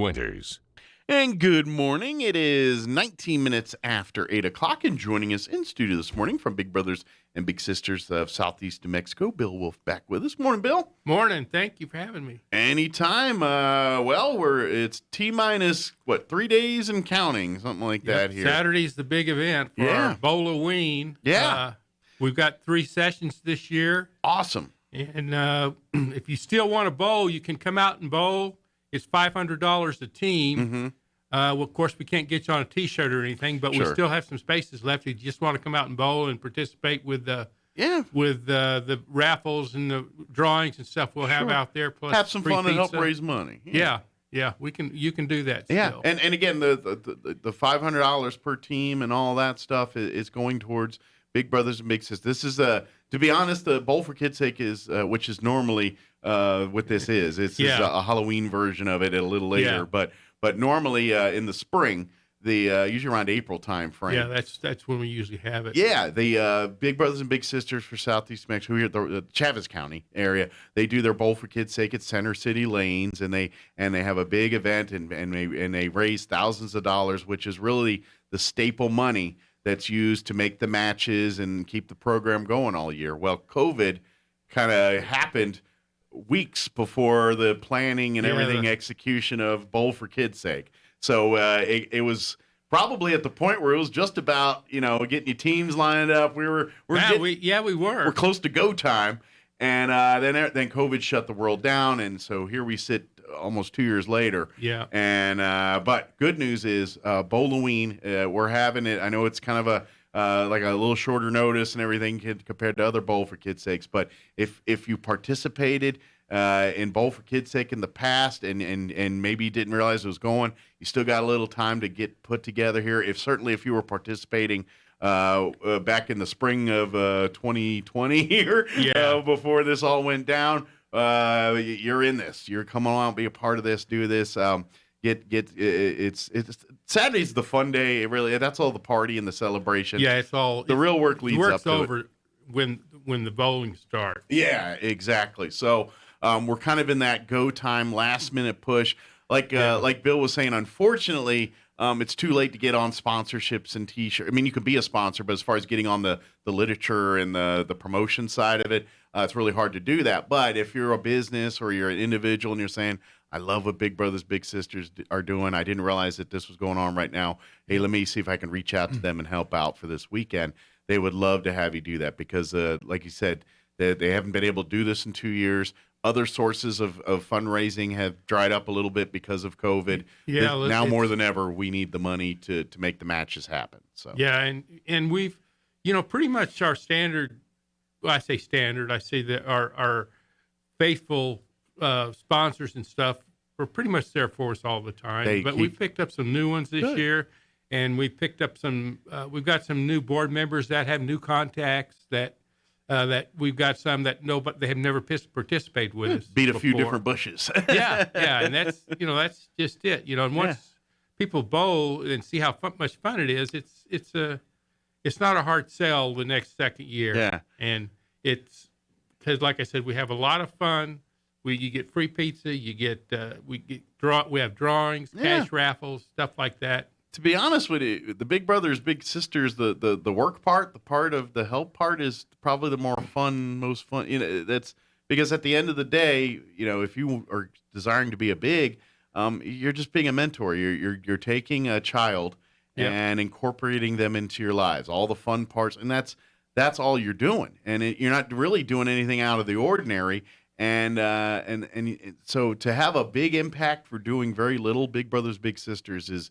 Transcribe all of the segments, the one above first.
Winters. And good morning. It is 19 minutes after 8 o'clock, and joining us in studio this morning from Big Brothers and Big Sisters of Southeast New Mexico, Bill Wolf back with us. Morning, Bill. Morning. Thank you for having me. Anytime. It's T-minus, 3 days and counting, something like that here. Saturday's the big event for our Bowloween. Yeah. We've got 3 sessions this year. Awesome. And if you still want to bowl, you can come out and bowl. It's $500 a team. Mm-hmm. Well, of course, we can't get you on a T-shirt or anything, but we still have some spaces left. If you just want to come out and bowl and participate with the raffles and the drawings and stuff we'll have out there. Plus have some free fun and pizza. help raise money. Yeah, you can do that. Yeah, still. and again, the $500 per team and all that stuff is going towards Big Brothers and Big Sisters. This is to be honest, the Bowl for Kids' Sake is which is normally what this is. It's a Halloween version of it a little later, but normally in the spring, usually around April time frame. Yeah, that's when we usually have it. Yeah, the Big Brothers and Big Sisters for Southeast Mexico here at the Chavez County area, they do their Bowl for Kids' Sake at Center City Lanes, and they have a big event and they raise thousands of dollars, which is really the staple money that's used to make the matches and keep the program going all year. Well, COVID kind of happened weeks before the planning and everything execution of Bowl for Kids' Sake. So it was probably at the point where it was just about, getting your teams lined up. We were. We're close to go time. And then COVID shut the world down. And so here we sit almost 2 years later. Yeah. And but good news is Bowloween, we're having it. I know it's kind of like a little shorter notice and everything compared to other Bowl for Kids' Sakes. But if you participated in Bowl for Kids' Sake in the past and maybe you didn't realize it was going, you still got a little time to get put together here. If you were participating back in the spring of 2020 here, before this all went down, you're in this. You're coming on, be a part of this, do this. It's Saturday's the fun day. That's all the party and the celebration. Yeah, it's all the real work leads up to over it. when the bowling starts. Yeah, exactly. So we're kind of in that go time, last minute push. Like Bill was saying, unfortunately, it's too late to get on sponsorships and T-shirts. I mean, you could be a sponsor, but as far as getting on the literature and the promotion side of it, it's really hard to do that. But if you're a business or you're an individual and you're saying, I love what Big Brothers Big Sisters are doing, I didn't realize that this was going on right now. Hey, let me see if I can reach out to them and help out for this weekend. They would love to have you do that because, like you said, they haven't been able to do this in 2 years. Other sources of fundraising have dried up a little bit because of COVID. Yeah, now more than ever, we need the money to make the matches happen. So yeah, and we've, pretty much our standard. Well, I say standard. I say that our faithful sponsors and stuff were pretty much there for us all the time. But we picked up some new ones this year, and we picked up some. We've got some new board members that have new contacts that we've got some that they have never participated with us. Beat a before. few different bushes. yeah, and that's just it. And once people bowl and see how much fun it is, it's not a hard sell the next second year. Yeah, and it's because, like I said, we have a lot of fun. You get free pizza. We have drawings, cash raffles, stuff like that. To be honest with you, the Big Brothers, Big Sisters, the work part, the part of the help part is probably the more fun, most fun. That's because at the end of the day, if you are desiring to be a big, you're just being a mentor. You're taking a child and incorporating them into your lives, all the fun parts, and that's all you're doing. And you're not really doing anything out of the ordinary. And so to have a big impact for doing very little, Big Brothers, Big Sisters is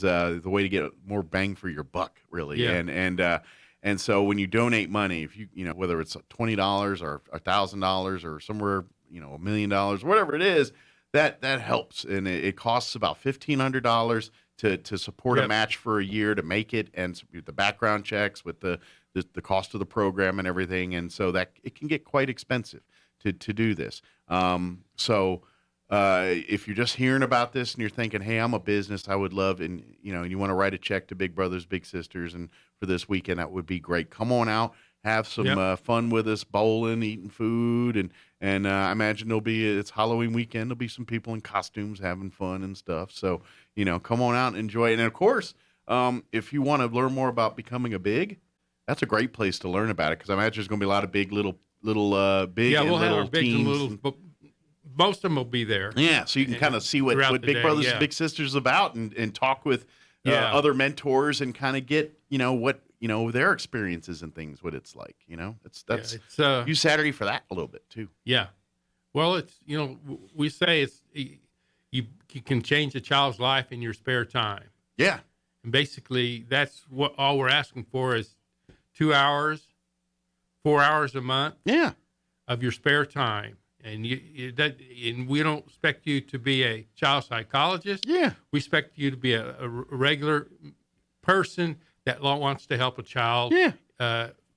the way to get more bang for your buck, really. Yeah. And so when you donate money, if you whether it's $20 or $1,000 or somewhere $1 million, whatever it is, that helps. And it costs about $1,500 to support a match for a year to make it, and the background checks with the cost of the program and everything. And so that it can get quite expensive to do this. So if you're just hearing about this and you're thinking, hey, I'm a business, I would love, and you want to write a check to Big Brothers Big Sisters and for this weekend, that would be great. Come on out, have some fun with us, bowling, eating food, And I imagine it's Halloween weekend. There'll be some people in costumes having fun and stuff. So, come on out and enjoy it. And of course, if you want to learn more about becoming a big, that's a great place to learn about it. Because I imagine there's going to be a lot of big, big Yeah, and we'll have little our bigs and teams. littles, but most of them will be there. Yeah, so you can kind of see what throughout the Big day, Brothers yeah. and Big Sisters is about, and talk with Yeah. other mentors and kind of get what their experiences and things, what it's like. That's It's use Saturday for that a little bit too. yeah. Well, it's we say you can change a child's life in your spare time, Yeah, and basically that's what all we're asking for is 2 hours, 4 hours a month yeah, of your spare time. And and we don't expect you to be a child psychologist. yeah. We expect you to be a regular person that wants to help a child Yeah.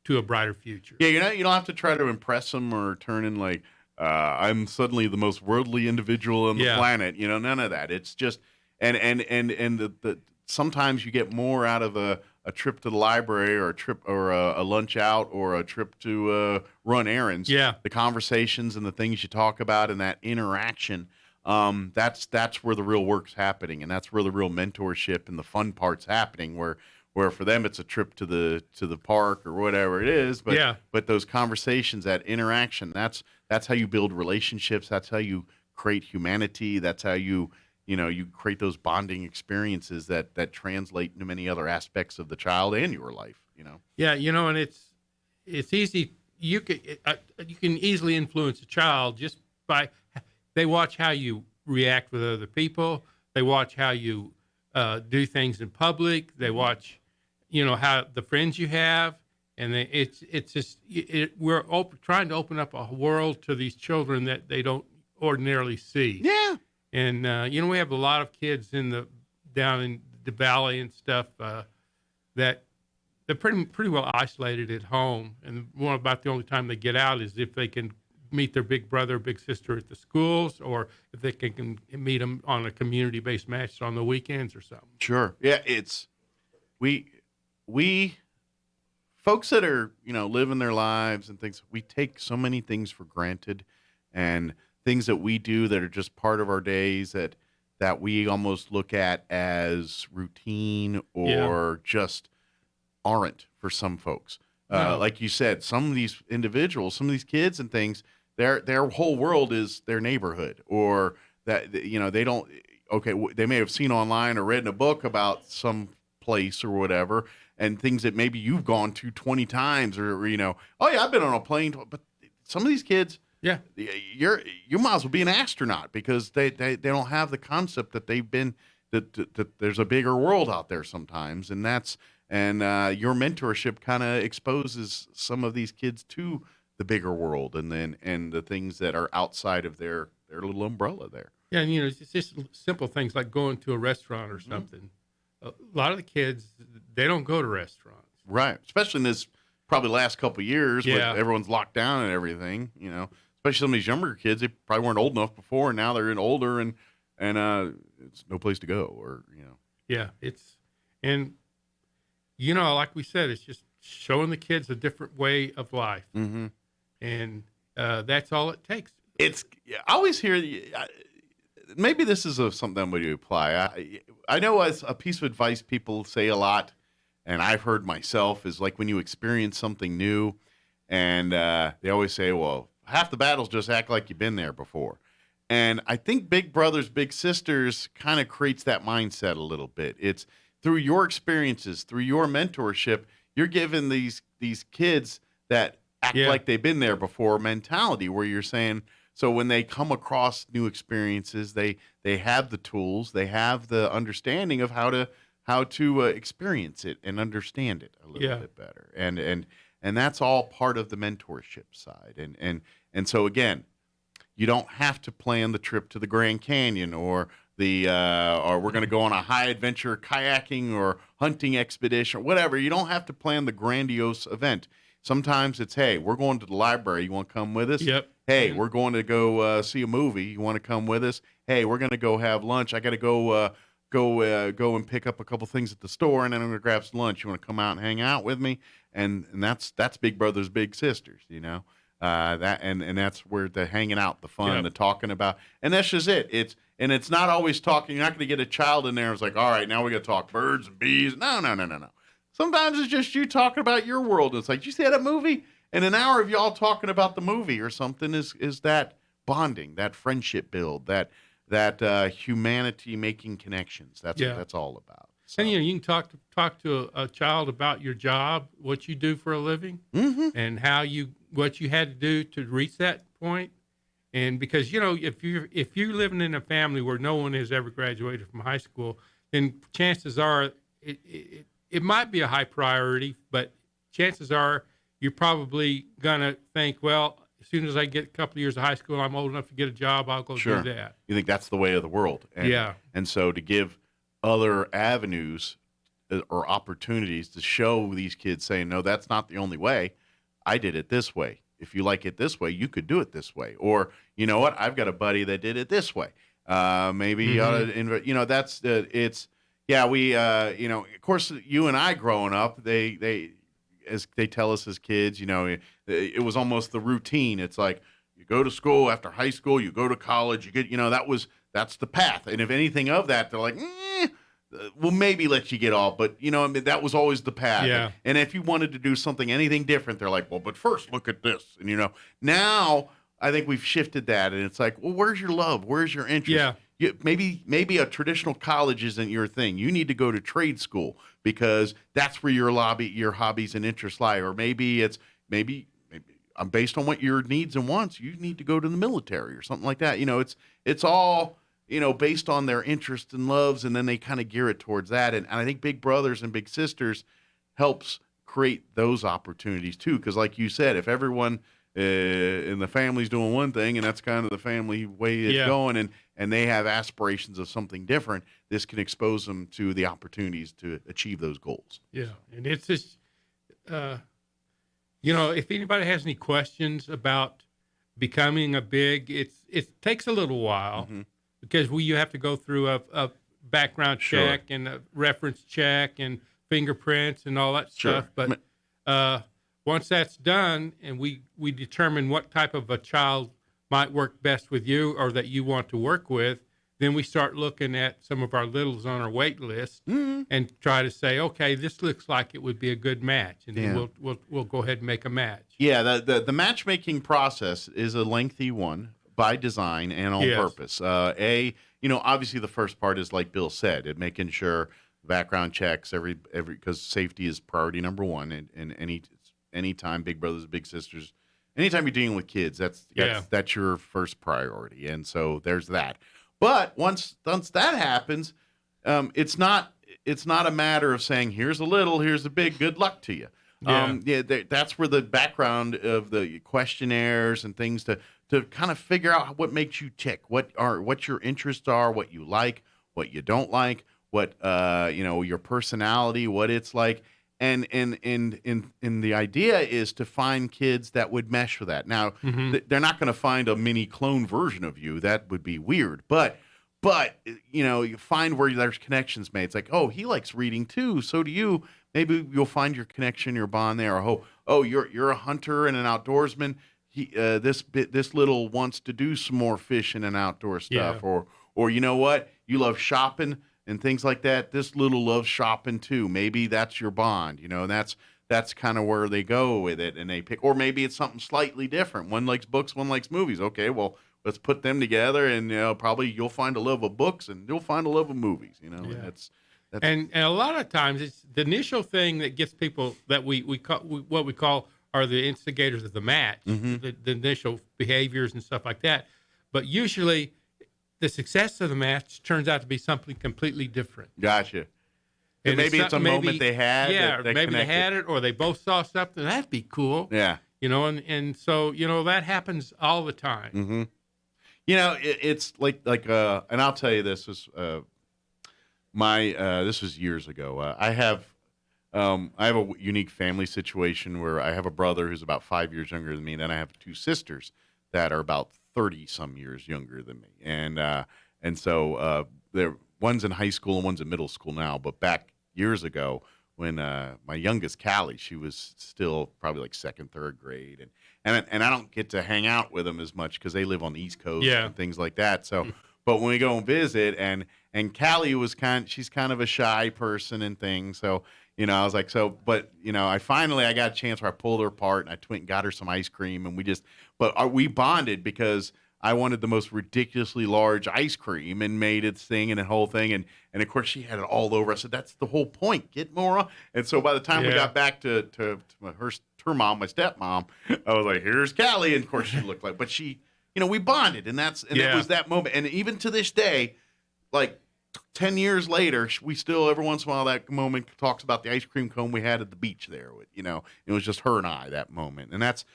to a brighter future. Yeah, you don't have to try to impress them or turn in like I'm suddenly the most worldly individual on the Yeah. planet. None of that. It's just and the sometimes you get more out of a trip to the library or a trip or a lunch out or a trip to run errands. Yeah. The conversations and the things you talk about and that interaction. That's where the real work's happening, and that's where the real mentorship and the fun part's happening. Where for them it's a trip to the park or whatever it is, but Yeah. but those conversations, that interaction, that's how you build relationships. That's how you create humanity. That's how you create those bonding experiences that translate into many other aspects of the child and your life. Yeah, and it's easy. You can easily influence a child just by they watch how you react with other people. They watch how you do things in public. They watch, how the friends you have, and we're trying to open up a world to these children that they don't ordinarily see. Yeah. And we have a lot of kids down in the valley and stuff that they're pretty well isolated at home, and about the only time they get out is if they can meet their big brother or big sister at the schools, or if they can meet them on a community-based match on the weekends or something. Sure. Yeah, it's we folks that are, living their lives and things, we take so many things for granted, and things that we do that are just part of our days that we almost look at as routine or just aren't for some folks. No. Like you said, some of these individuals, some of these kids and things, their whole world is their neighborhood, or that, they don't, okay, they may have seen online or read in a book about some place or whatever, and things that maybe you've gone to 20 times or, oh yeah, I've been on a plane, but some of these kids, Yeah. you might as well be an astronaut, because they don't have the concept that they've been, that there's a bigger world out there sometimes, and your mentorship kind of exposes some of these kids to the bigger world, and the things that are outside of their little umbrella there. Yeah, and it's just simple things like going to a restaurant or something. A lot of the kids, they don't go to restaurants. Right, especially in this probably last couple of years, Yeah. with everyone's locked down and everything. Especially some of these younger kids, they probably weren't old enough before, and now they're older, and it's no place to go, or Yeah, and like we said, it's just showing the kids a different way of life, Mm-hmm. and that's all it takes. I always hear, maybe this is something I'm going to apply. I know as a piece of advice people say a lot, and I've heard myself, is like when you experience something new, and they always say, well, half the battles just act like you've been there before. And I think Big Brothers, Big Sisters kind of creates that mindset a little bit. It's through your experiences, through your mentorship, you're giving these kids that act Yeah. like they've been there before mentality, where you're saying, so when they come across new experiences, they have the tools, they have the understanding of how to experience it and understand it a little Yeah. bit better. And that's all part of the mentorship side. And so again, you don't have to plan the trip to the Grand Canyon, or or we're going to go on a high adventure kayaking or hunting expedition or whatever. You don't have to plan the grandiose event. Sometimes it's, hey, we're going to the library. You want to come with us? Yep. Hey, Mhm. we're going to go see a movie. You want to come with us? Hey, we're going to go have lunch. I got to go and pick up a couple things at the store, and then I'm going to grab some lunch. You want to come out and hang out with me? And that's Big Brothers, Big Sisters. And that's where the hanging out, the fun, Yep. the talking about, and that's just it. It's not always talking. You're not going to get a child in there. It's like, all right, now we got to talk birds and bees. No, no, no, no, no. Sometimes it's just you talking about your world. It's like, did you see that movie? And an hour of y'all talking about the movie or something is that bonding, that friendship build, that humanity making connections. That's Yeah. what that's all about. So, And you can talk to a child about your job, what you do for a living, and what you had to do to reach that point. And because if you're living in a family where no one has ever graduated from high school, then chances are it might be a high priority, but chances are you're probably gonna think, well, as soon as I get a couple of years of high school, I'm old enough to get a job, I'll go sure. do that. You think that's the way of the world. And, Yeah. And so to give other avenues or opportunities to show these kids saying, no, that's not the only way. I did it this way. If you like it this way, you could do it this way. Or, you know what? I've got a buddy that did it this way. Maybe you ought to invite, that's, it's, yeah, we, of course, you and I growing up, as they tell us as kids, it was almost the routine. It's like you go to school after high school, you go to college, you get, that's the path. And if anything of that, they're like, we'll maybe let you get off, but that was always the path. Yeah. And if you wanted to do anything different, they're like, well, but first look at this. And now I think we've shifted that, and it's like, well, where's your love? Where's your interest? Yeah. Maybe a traditional college isn't your thing. You need to go to trade school because that's where your hobbies and interests lie. Or maybe it's based on what your needs and wants. You need to go to the military or something like that. It's all based on their interests and loves, and then they kind of gear it towards that. And I think Big Brothers and Big Sisters helps create those opportunities too. Because like you said, if everyone in the family's doing one thing, and that's kind of the family way it's going, and they have aspirations of something different, this can expose them to the opportunities to achieve those goals. Yeah, and it's just, if anybody has any questions about becoming a big, it takes a little while because you have to go through a background check and a reference check and fingerprints and all that stuff. But once that's done and we determine what type of a child might work best with you or that you want to work with, then we start looking at some of our littles on our wait list and try to say, okay, this looks like it would be a good match, and then we'll go ahead and make a match. Yeah, the matchmaking process is a lengthy one by design and on purpose. Obviously the first part is like Bill said, making sure background checks every because safety is priority number one, and anytime Big Brothers, Big Sisters, anytime you're dealing with kids, that's your first priority, and so there's that. But once that happens, it's not a matter of saying here's a little, here's a big, good luck to you. That's where the background of the questionnaires and things to kind of figure out what makes you tick, what your interests are, what you like, what you don't like, what your personality, what it's like. And the idea is to find kids that would mesh with that. Now, they're not going to find a mini clone version of you. That would be weird. But you find where there's connections made. It's like, oh, he likes reading too. So do you. Maybe you'll find your connection, your bond there. Or you're a hunter and an outdoorsman. This little wants to do some more fishing and outdoor stuff. Yeah. Or you know what? You love shopping and things like that. This little loves shopping too. Maybe that's your bond, and that's kind of where they go with it, and they pick. Or maybe it's something slightly different. One likes books, one likes movies. Okay, well, let's put them together, and probably you'll find a love of books, and you'll find a love of movies. And that's and a lot of times it's the initial thing that gets people that we call what we call are the instigators of the match, the initial behaviors and stuff like that. But usually, the success of the match turns out to be something completely different. Gotcha. And maybe it's a moment they had. Yeah, that maybe they had it, or they both saw something. That'd be cool. Yeah. And so that happens all the time. Mm-hmm. It's like and I'll tell you this was this was years ago. I have a unique family situation where I have a brother who's about 5 years younger than me, and then I have two sisters that are about 30 some years younger than me. And so one's in high school and one's in middle school now, but back years ago my youngest Callie, she was still probably like second, third grade, and I don't get to hang out with them as much because they live on the East Coast Yeah. and things like that. So, but when we go and visit, and Callie she's kind of a shy person and things. So, I was like, but I got a chance where I pulled her apart and I went and got her some ice cream, and we bonded because I wanted the most ridiculously large ice cream and made it thing and the whole thing. And of course she had it all over. I said, that's the whole point. Get more on. And so by the time we got back to her mom, my stepmom, I was like, here's Callie. And of course she looked like, but she, we bonded, and it was that moment. And even to this day, like 10 years later, we still, every once in a while, that moment talks about the ice cream cone we had at the beach there. It was just her and I that moment. And that's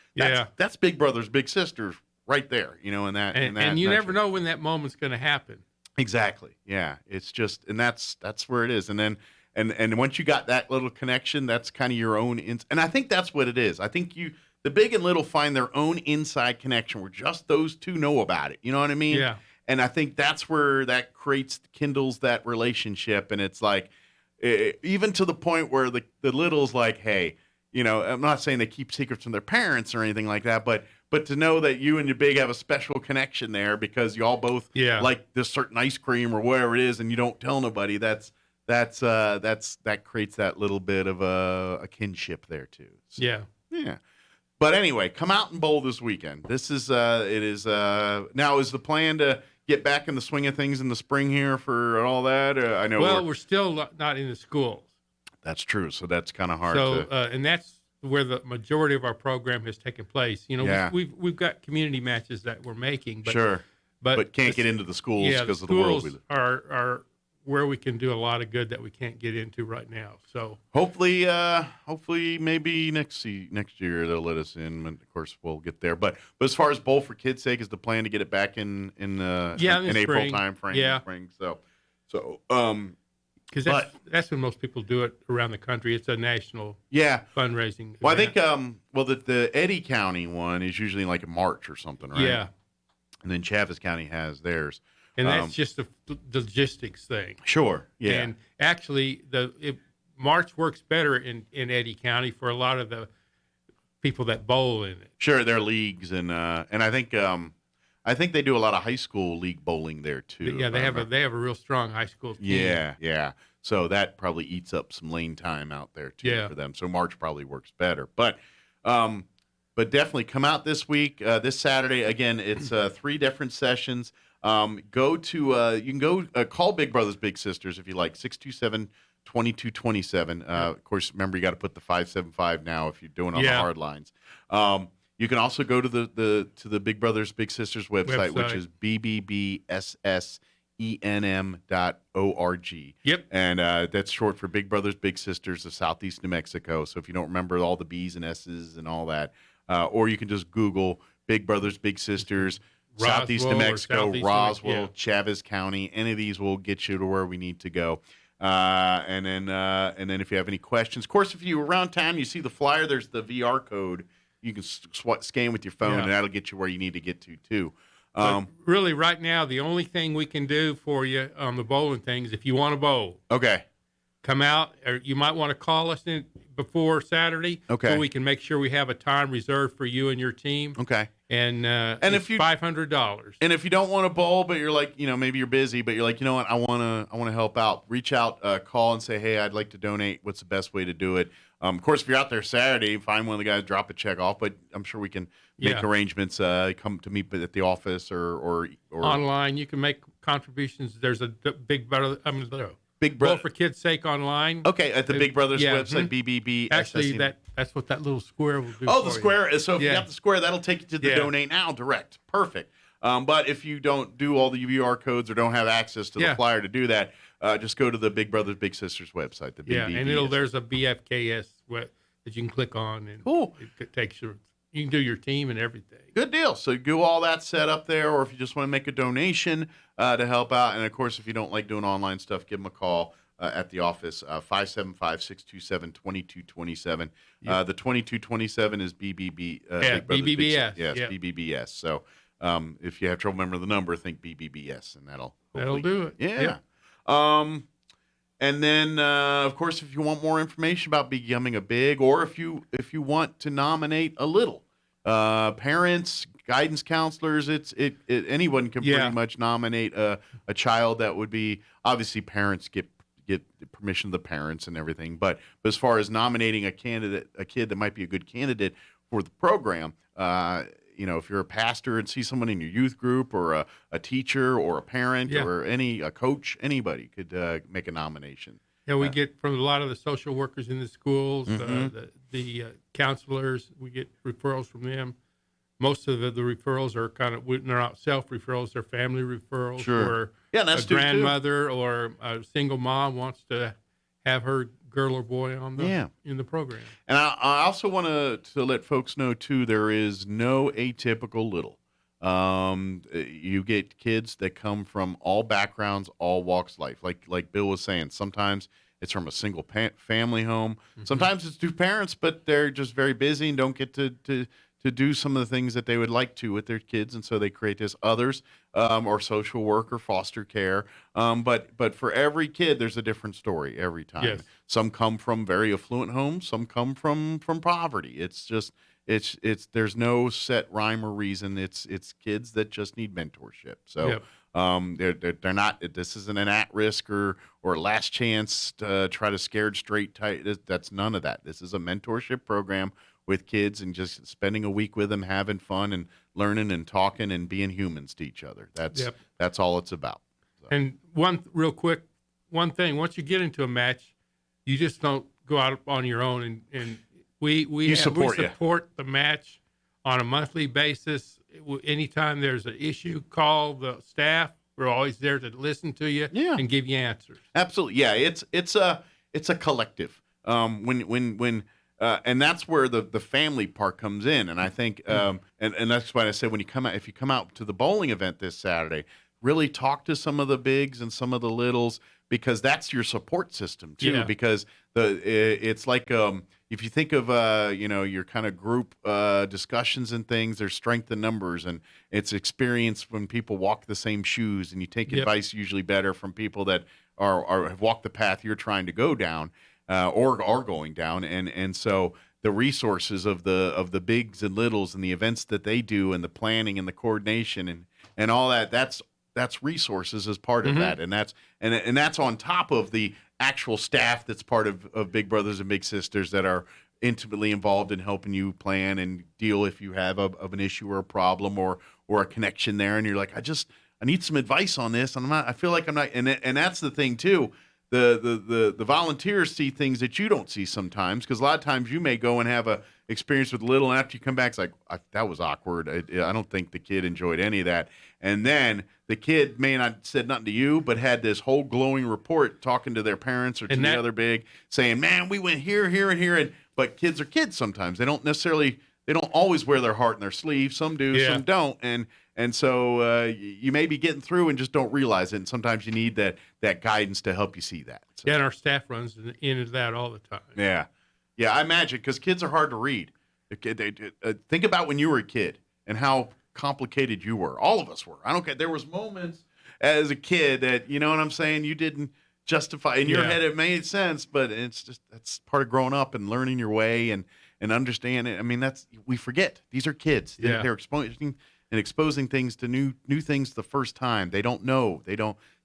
Big Brothers, Big Sisters right there, and you never know when that moment's going to happen. Exactly. Yeah. It's just, and that's where it is. And then, and once you got that little connection, that's kind of your own, and I think that's what it is. I think the big and little find their own inside connection where just those two know about it. You know what I mean? Yeah. And I think that's where that kindles that relationship. And it's like, even to the point where the little's like, hey, I'm not saying they keep secrets from their parents or anything like that, but to know that you and your big have a special connection there because y'all both like this certain ice cream or whatever it is, and you don't tell nobody, that creates that little bit of a kinship there too. So, yeah. But anyway, come out and bowl this weekend. This is now is the plan to get back in the swing of things in the spring here for all that? I know. Well, we're still not in the schools. That's true. So that's kind of hard. So and that's where the majority of our program has taken place. We've got community matches that we're making, but can't get into the schools because of the world we live. Are where we can do a lot of good that we can't get into right now. So hopefully maybe next year they'll let us in. And of course, we'll get there. But as far as Bowl for Kids' sake, is the plan to get it back in April time frame. Yeah. Spring. So because that's when most people do it around the country. It's a national fundraising. Well, event. I think the Eddy County one is usually like in March or something, right? Yeah. And then Chaves County has theirs. And that's just the logistics thing. Sure. Yeah. And actually, March works better in Eddy County for a lot of the people that bowl in it. Sure, their leagues and I think they do a lot of high school league bowling there too. Yeah, they have a real strong high school team. Yeah. So that probably eats up some lane time out there too for them. So March probably works better, but definitely come out this week, this Saturday. Again, it's 3 different sessions. You can go call Big Brothers Big Sisters if you like, 627-2227. Of course, remember you got to put the 575 now if you're doing on the hard lines. You can also go to the Big Brothers Big Sisters website. Which is bbbssenm.org. Yep. And that's short for Big Brothers Big Sisters of Southeast New Mexico. So if you don't remember all the B's and S's and all that, or you can just Google Big Brothers Big Sisters Southeast New Mexico, Roswell, Chaves County. Any of these will get you to where we need to go. And then if you have any questions, of course, if you're around town, you see the flyer, there's the VR code. You can scan with your phone, and that'll get you where you need to get to, too. Really, right now, the only thing we can do for you on the bowling thing is if you want to bowl. Okay. Come out, or you might want to call us in before Saturday. Okay. So we can make sure we have a time reserved for you and your team. Okay. And if you $500. And if you don't want to bowl, but you're like, maybe you're busy, but you're like, you know what, I want to help out. Reach out, call and say, hey, I'd like to donate. What's the best way to do it? Of course, if you're out there Saturday, find one of the guys, drop a check off. But I'm sure we can make arrangements. Come to meet at the office or online. You can make contributions. There's a Big Brother. Big Brother Bowl for Kids' Sake online. Okay, at the Big Brothers website, BBB. Actually, that's what that little square will do. Oh, the square. So if you got the square, that'll take you to the Donate Now direct. Perfect. But if you don't do all the VR codes or don't have access to the flyer to do that, just go to the Big Brothers Big Sisters website. The BBB. And there's a BFKS that you can click on, and it takes you can do your team and everything. Good deal. So do all that set up there, or if you just want to make a donation to help out. And, of course, if you don't like doing online stuff, give them a call at the office, 575-627-2227. The 2227 is BBB. BBBS. Yes, BBBS. So if you have trouble remembering the number, think BBBS, and that'll do it. Yeah. And then, of course, if you want more information about becoming a big, or if you want to nominate a little, parents, guidance counselors, anyone can pretty Yeah. much nominate a child. That would be, obviously, parents get the permission of the parents and everything. But as far as nominating a kid that might be a good candidate for the program, if you're a pastor and see someone in your youth group, or a teacher, or a parent, Yeah. or a coach, anybody could make a nomination. Yeah, we get from a lot of the social workers in the schools, Mhm. the counselors. We get referrals from them. Most of the referrals are they're not self referrals; they're family referrals. Sure. Where Yeah, a that's too. grandmother or a single mom wants to have her girl or boy Yeah. in the program. And I also want to let folks know too, there is no atypical little. You get kids that come from all backgrounds, all walks of life. Like Bill was saying, sometimes it's from a single family home. Mhm. Sometimes it's two parents, but they're just very busy and don't get to do some of the things that they would like to with their kids, and so they create this. Others, or social work or foster care. But for every kid, there's a different story every time. Yes. Some come from very affluent homes. Some come from poverty. It's just it's there's no set rhyme or reason. It's kids that just need mentorship. So Yep. they're not. This isn't an at risk or last chance to try to scared straight tight. That's none of that. This is a mentorship program with kids, and just spending a week with them, having fun and learning and talking and being humans to each other. That's Yep. that's all it's about. So. And one thing, once you get into a match, you just don't go out on your own. And we support the match on a monthly basis. Anytime there's an issue, call the staff. We're always there to listen to you Yeah. and give you answers. Absolutely, yeah. It's a collective. And that's where the family part comes in. And I think, and that's why I said, if you come out to the bowling event this Saturday, really talk to some of the bigs and some of the littles, because that's your support system too. Yeah. Because it's like, if you think of your kind of group discussions and things, there's strength in numbers, and it's experience when people walk the same shoes, and you take Yep. advice usually better from people that have walked the path you're trying to go down, or are going down, and so the resources of the bigs and littles and the events that they do, and the planning and the coordination and all that, that's resources as part of Mhm. that, and that's on top of the actual staff that's part of Big Brothers and Big Sisters, that are intimately involved in helping you plan and deal if you have of an issue or a problem, or a connection there, and you're like, I need some advice on this, and I feel like I'm not, and that's the thing too. The volunteers see things that you don't see sometimes, because a lot of times you may go and have a experience with little, and after you come back, it's like, that was awkward. I don't think the kid enjoyed any of that. And then the kid may not said nothing to you, but had this whole glowing report talking to their parents or to the other big, saying, "Man, we went here, here, and here." But kids are kids sometimes. They don't always wear their heart in their sleeve. Some do, Yeah. some don't, and so you may be getting through and just don't realize it. And sometimes you need that guidance to help you see that. So, Yeah, and our staff runs into that all the time. yeah, yeah. I imagine, because kids are hard to read. Think about when you were a kid and how complicated you were. All of us were. I don't care. There was moments as a kid that, you know what I'm saying, you didn't justify in your Yeah. head. It made sense, but it's just, that's part of growing up and learning your way and understanding. I mean, we forget these are kids. Yeah. They're exposing things to new things the first time. They don't know.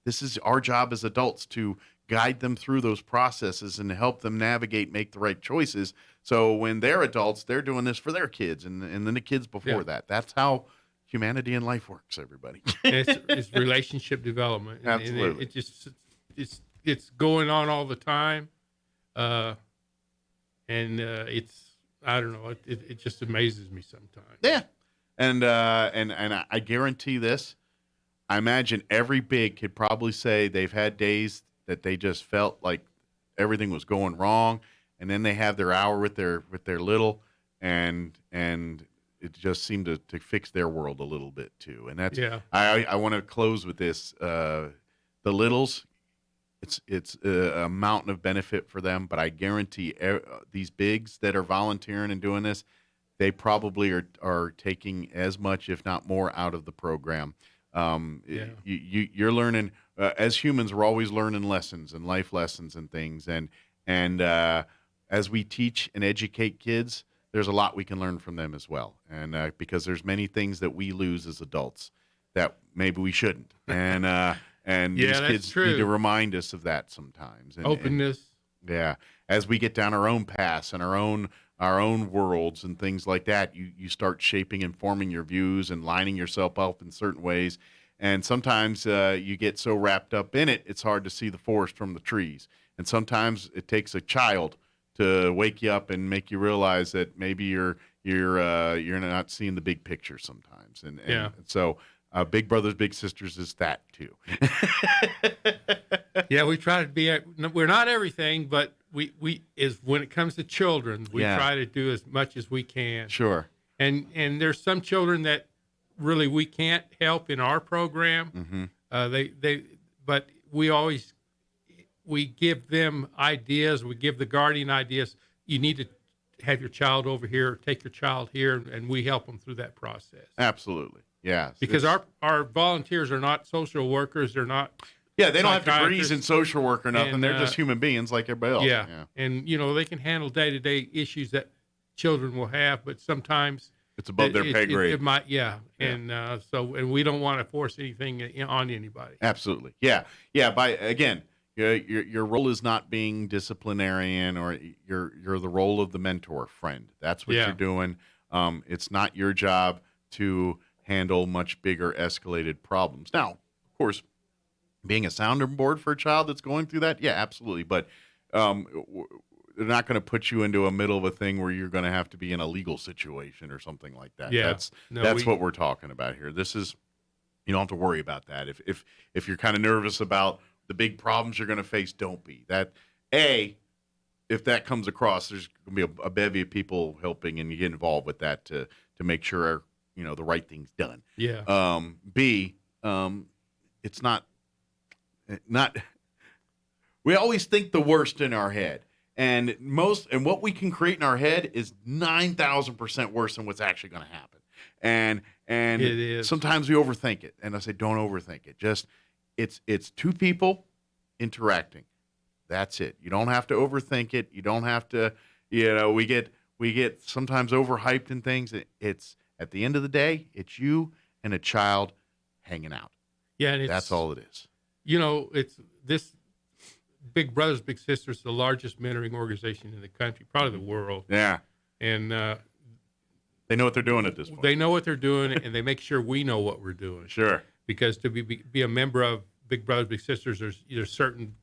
This is our job as adults, to guide them through those processes and help them navigate, make the right choices. So when they're adults, they're doing this for their kids and then the kids before Yeah. that. That's how humanity and life works, everybody. And it's relationship development. And Absolutely. it just it's going on all the time, and it's, I don't know. It just amazes me sometimes. Yeah. And I guarantee this. I imagine every big could probably say they've had days that they just felt like everything was going wrong, and then they have their hour with their little, and it just seemed to fix their world a little bit too. And that's, Yeah. I want to close with this. The littles, it's a mountain of benefit for them, but I guarantee these bigs that are volunteering and doing this, they probably are taking as much, if not more, out of the program. Yeah. You're learning as humans, we're always learning lessons and life lessons and things. And as we teach and educate kids, there's a lot we can learn from them as well. And because there's many things that we lose as adults that maybe we shouldn't. And Yeah, these that's kids true. need to remind us of that sometimes. Openness. Yeah, as we get down our own paths and our own worlds and things like that, you start shaping and forming your views and lining yourself up in certain ways. And sometimes you get so wrapped up in it, it's hard to see the forest from the trees. And sometimes it takes a child to wake you up and make you realize that maybe you're not seeing the big picture sometimes. And Yeah. so Big Brothers Big Sisters is that too. Yeah, we try to be. We're not everything, but we is when it comes to children, we Yeah. try to do as much as we can. Sure. And there's some children that really we can't help in our program. Mm-hmm. But we give them ideas. We give the guardian ideas. You need to have your child over here, take your child here, and we help them through that process. Absolutely. Yeah. Because our volunteers are not social workers. They're not. Yeah, they don't have degrees psychiatrists. in social work or nothing. And, They're just human beings like everybody else. Yeah. And they can handle day-to-day issues that children will have, but sometimes It's above their pay grade. It might, yeah. And and we don't want to force anything on anybody. Absolutely. Yeah. Yeah. Your role is not being disciplinarian, or you're the role of the mentor friend. That's what Yeah. you're doing. It's not your job to handle much bigger escalated problems. Now, of course, being a sounding board for a child that's going through that, yeah, absolutely. But they're not going to put you into a middle of a thing where you're going to have to be in a legal situation or something like that. Yeah. That's what we're talking about here. This is, you don't have to worry about that. If you're kind of nervous about the big problems you're going to face, don't be. If that comes across, there's going to be a bevy of people helping, and you get involved with that to make sure the right thing's done. Yeah. B, it's not. We always think the worst in our head, and what we can create in our head is 9,000% worse than what's actually going to happen. And It is. sometimes we overthink it, and I say don't overthink it. Just it's two people interacting. That's it. You don't have to overthink it. You don't have to. We get sometimes overhyped in things. It's at the end of the day, it's you and a child hanging out. Yeah. And That's all it is. It's this Big Brothers Big Sisters, the largest mentoring organization in the country, probably the world. Yeah. And They know what they're doing at this point. they know what they're doing, and they make sure we know what we're doing. Sure. Because to be a member of Big Brothers Big Sisters, there's certain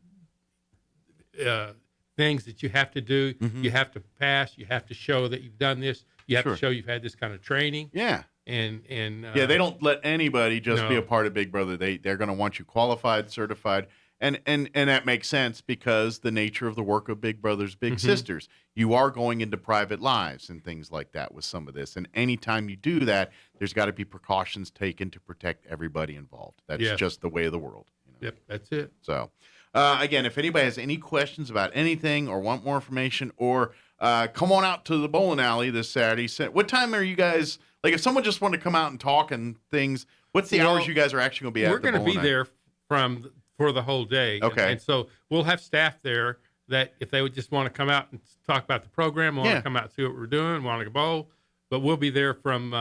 things that you have to do. Mm-hmm. You have to pass. You have to show that you've done this. You have Sure. to show you've had this kind of training. Yeah. And Yeah, they don't let anybody just be No. a part of Big Brother. They're going to want you qualified, certified, and that makes sense because the nature of the work of Big Brothers Big Sisters. You are going into private lives and things like that with some of this. And anytime you do that, there's got to be precautions taken to protect everybody involved. That's Yes. just the way of the world. Yep, that's it. So, again, if anybody has any questions about anything or want more information, or come on out to the bowling alley this Saturday. What time are you guys? Like, if someone just wanted to come out and talk and things, what's the hours you guys are actually going to be at? We're going to be there for the whole day. Okay. And so we'll have staff there that if they would just want to come out and talk about the program, want Yeah. to come out and see what we're doing, want to bowl, but we'll be there from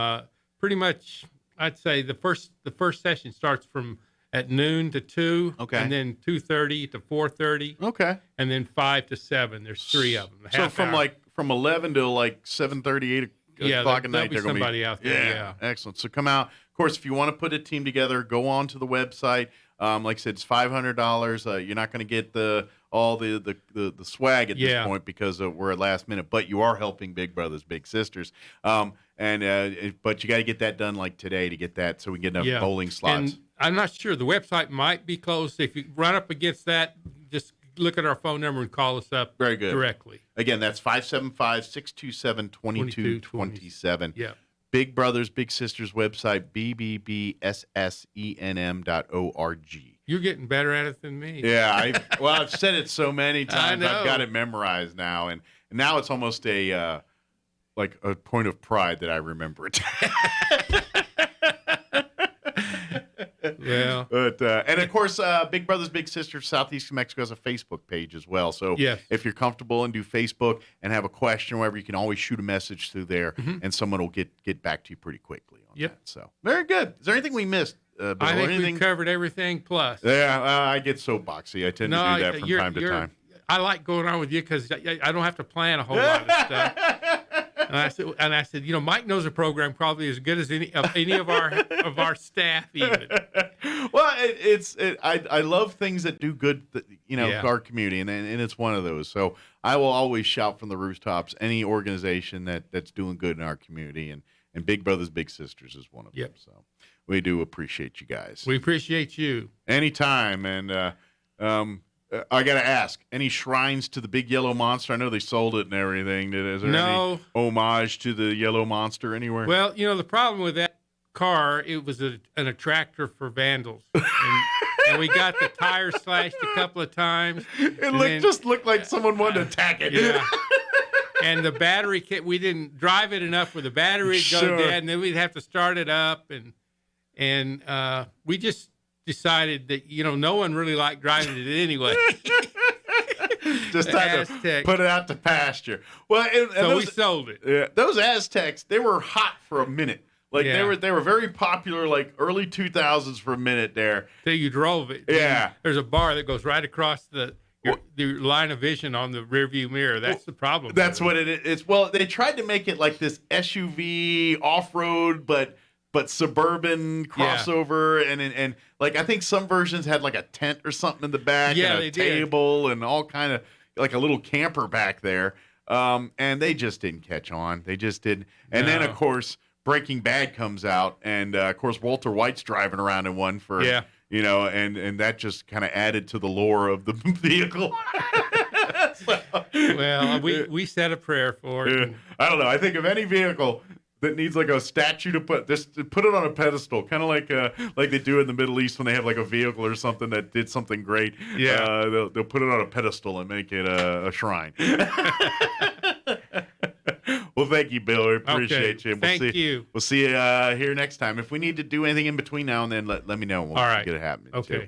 pretty much. I'd say the first session starts from at noon to 2, Okay. and then 2:30 to 4:30, Okay. and then 5 to 7. There's 3 of them. So half from hour. from 11 to like 7:30, 8 Yeah, o'clock at there'll night, be they're going to somebody out there, yeah. Excellent. So come out. Of course, if you want to put a team together, go on to the website. Like I said, it's $500. You're not going to get all the swag at this point because we're at last minute, but you are helping Big Brothers Big Sisters. But you got to get that done like today to get that so we can get enough bowling slots. And I'm not sure. The website might be closed. If you run up against that, just look at our phone number and call us up Very good. directly. Again, that's 575-627-2227. Yeah. Big Brothers Big Sisters website, bbbssenm.org. You're getting better at it than me. Yeah, I've said it so many times. know. I've got it memorized now, and now it's almost a point of pride that I remember it. Well, But and of course, Big Brothers Big Sisters Southeastern Mexico has a Facebook page as well. So yes. if you're comfortable and do Facebook and have a question or whatever, you can always shoot a message through there, and someone will get back to you pretty quickly on Yep. that. So very good. Is there anything we missed? Bill, I think anything? we've covered everything plus. Yeah, I get soapboxy. I tend to do that from time to time. I like going on with you because I don't have to plan a whole lot of stuff. And I said, Mike knows the program probably as good as any of our staff even. Well, I love things that do good, Yeah. to our community, and it's one of those. So I will always shout from the rooftops any organization that's doing good in our community, and Big Brothers Big Sisters is one of them. So we do appreciate you guys. We appreciate you. Anytime, and I got to ask, any shrines to the big yellow monster? I know they sold it and everything. Is there any homage to the yellow monster anywhere? Well, the problem with that car, it was an attractor for vandals. And we got the tires slashed a couple of times. It just looked like someone wanted to attack it. Yeah. And the battery kit, we didn't drive it enough where the battery would go dead, and then we'd have to start it up. And we just decided that, no one really liked driving it anyway. Just had to put it out to pasture. Well, so we sold it. Yeah, those Aztecs, they were hot for a minute. Like they were very popular, like early 2000s for a minute there. Till you drove it. Yeah. There's a bar that goes right across the line of vision on the rearview mirror. That's the problem. That's what it is. Well, they tried to make it like this SUV off-road, but suburban crossover, and like I think some versions had like a tent or something in the back, and a table, and all kind of like a little camper back there. And they just didn't catch on. They just didn't. And then of course Breaking Bad comes out, and of course Walter White's driving around in one for and that just kind of added to the lore of the vehicle. Well, we said a prayer for it. Yeah. I don't know. I think of any vehicle that needs like a statue to put it on a pedestal, kind of like they do in the Middle East when they have like a vehicle or something that did something great. Yeah, they'll put it on a pedestal and make it a shrine. Well, thank you, Bill. We appreciate you. Thank you. We'll see you here next time. If we need to do anything in between now and then, let me know. We'll All right. get it happening. Okay. Too.